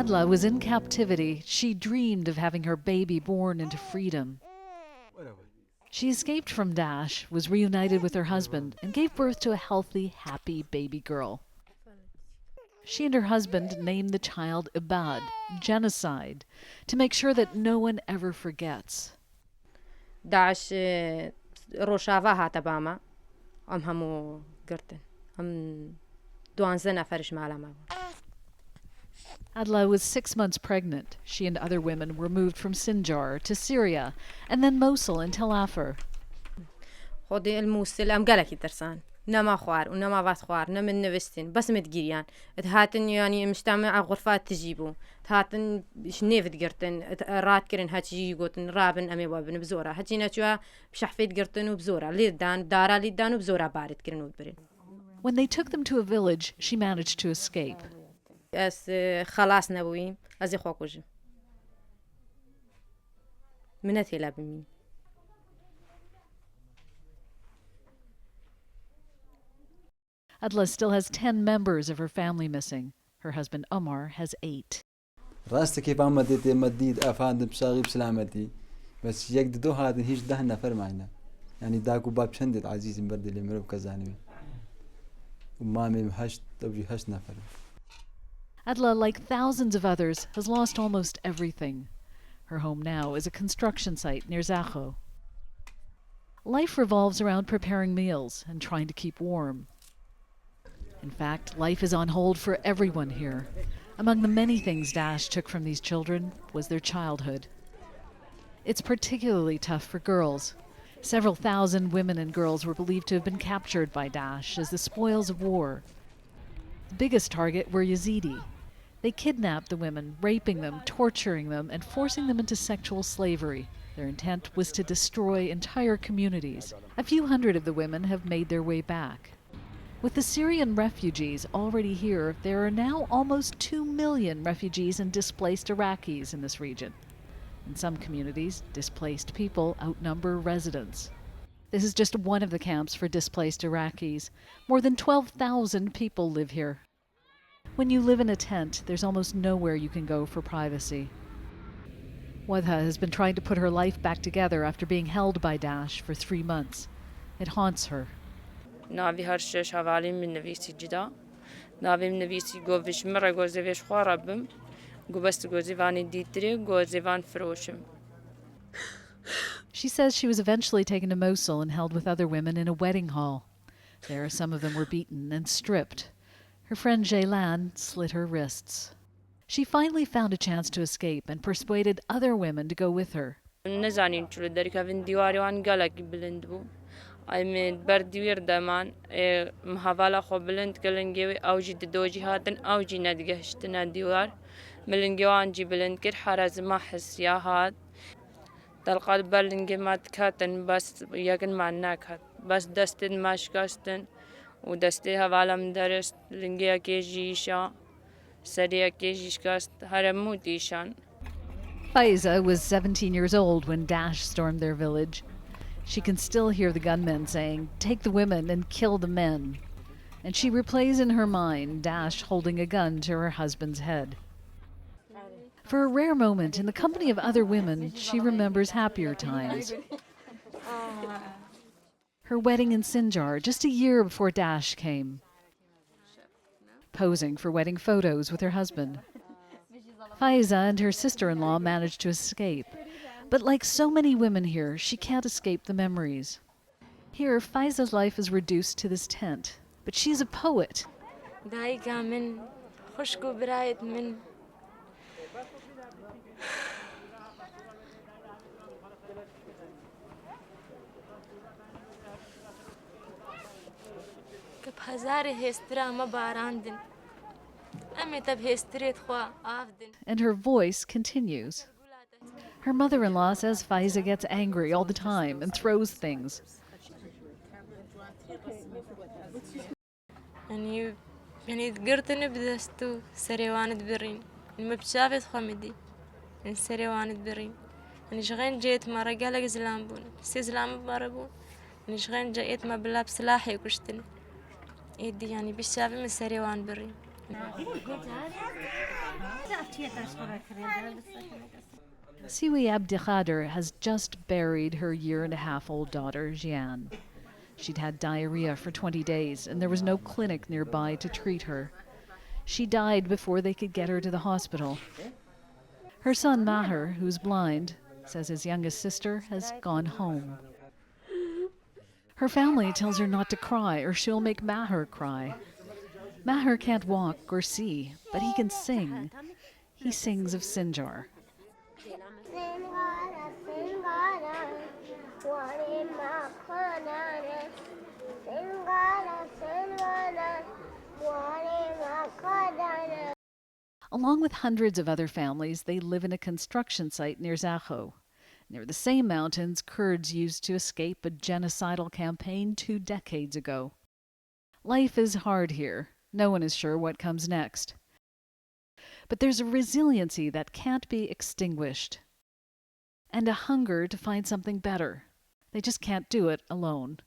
Adla was in captivity. She dreamed of having her baby born into freedom. She escaped from Daesh, was reunited with her husband, and gave birth to a healthy, happy baby girl. She and her husband named the child Ibad, genocide, to make sure that no one ever forgets. داعش روشافا هاتا باما همو قرتن هم دوانزه نفرش معلمة. Adla was 6 months pregnant. She and other women were moved from Sinjar to Syria and then Mosul and Tel Afar. خودي الموصل أم قالك يترسان نما خوار ونما فات خوار نمن نفستن بس متجريان هاتن يعني مجتمع غرفات تجيبو هاتن شنيف تقرتن رات كرن هاتجي يقولن رابن أمي وابن بزورة هاتجينا شوا بشحفيت قرتن وبزورة ليدان دارا ليدان وبزورة بارد كرن وبرن. When they took them to a village, she managed to escape. أس خلاص نبوي أزي خوكوج منتي لا بمين. Adla still has 10 members of her family missing. Her husband Omar has 8. راست كيف عمدت مديد أفاند بشاغي بسلامتي بس يقددو هذا هيش ده نفر معنا يعني داكو باب شندت عزيز برد اللي مرب كزانوي ومامي هشت تبجي هشت نفر. Adla, like thousands of others, has lost almost everything. Her home now is a construction site near Zacho. Life revolves around preparing meals and trying to keep warm. In fact, life is on hold for everyone here. Among the many things Daesh took from these children was their childhood. It's particularly tough for girls. Several thousand women and girls were believed to have been captured by Daesh as the spoils of war. The biggest target were Yezidi. They kidnapped the women, raping them, torturing them, and forcing them into sexual slavery. Their intent was to destroy entire communities. A few hundred of the women have made their way back. With the Syrian refugees already here, there are now almost 2 million refugees and displaced Iraqis in this region. In some communities, displaced people outnumber residents. This is just one of the camps for displaced Iraqis. More than 12,000 people live here. When you live in a tent, there's almost nowhere you can go for privacy. Wadha has been trying to put her life back together after being held by Daesh for 3 months. It haunts her. ناوی هر شش حوالی من نویسی جدا ناوی من نویسی گویش مرا گوزیش خرابم گوبست گوزیوانی دیتری گوزیوان فروشم. She says she was eventually taken to Mosul and held with other women in a wedding hall. There, some of them were beaten and stripped. Her friend Jaylan slit her wrists. She finally found a chance to escape and persuaded other women to go with her. نزانین چلو داری که وین دیواری وان گالکی بلند بو. من بردویر دمان محاوله خو بلند کلنگی اوجی دوجی هاتن اوجی ندگهشتنا دیوار ملنگوان جی بلند کر حراز ما حسیا هات تلقات بلنگی ما تکاتن بس یکن ما نکات بس دستن ماشکاستن و دسته حواله مدرست لنگیا کیجیشا سریا کیجیشکاست هرموتیشان. Faiza was 17 years old when Daesh stormed their village. She can still hear the gunmen saying, "Take the women and kill the men." And she replays in her mind Daesh holding a gun to her husband's head. For a rare moment, in the company of other women, she remembers happier times. Her wedding in Sinjar, just a year before Daesh came. Posing for wedding photos with her husband. Faiza and her sister-in-law managed to escape. But like so many women here, she can't escape the memories. Here, Faiza's life is reduced to this tent. But she's a poet. And her voice continues. Her mother-in-law says Faiza gets angry all the time and throws things. يعني تقرتني بدستو سريوان تبرين ما بتشافت خمدي إن سريوان تبرين إن شغين جيت مرة قالك زلام بون زلام مربون إن شغين جيت ما بلا بسلاحي وكشتني يدي يعني بتشافي من سريوان برين Siwi Abdikhader has just buried her 1.5-year-old daughter, Jian. She'd had diarrhea for 20 days, and there was no clinic nearby to treat her. She died before they could get her to the hospital. Her son, Maher, who's blind, says his youngest sister has gone home. Her family tells her not to cry or she'll make Maher cry. Maher can't walk or see, but he can sing. He sings of Sinjar. Along with hundreds of other families, they live in a construction site near Zakho, near the same mountains Kurds used to escape a genocidal campaign 2 decades ago. Life is hard here. No one is sure what comes next. But there's a resiliency that can't be extinguished, and a hunger to find something better. They just can't do it alone.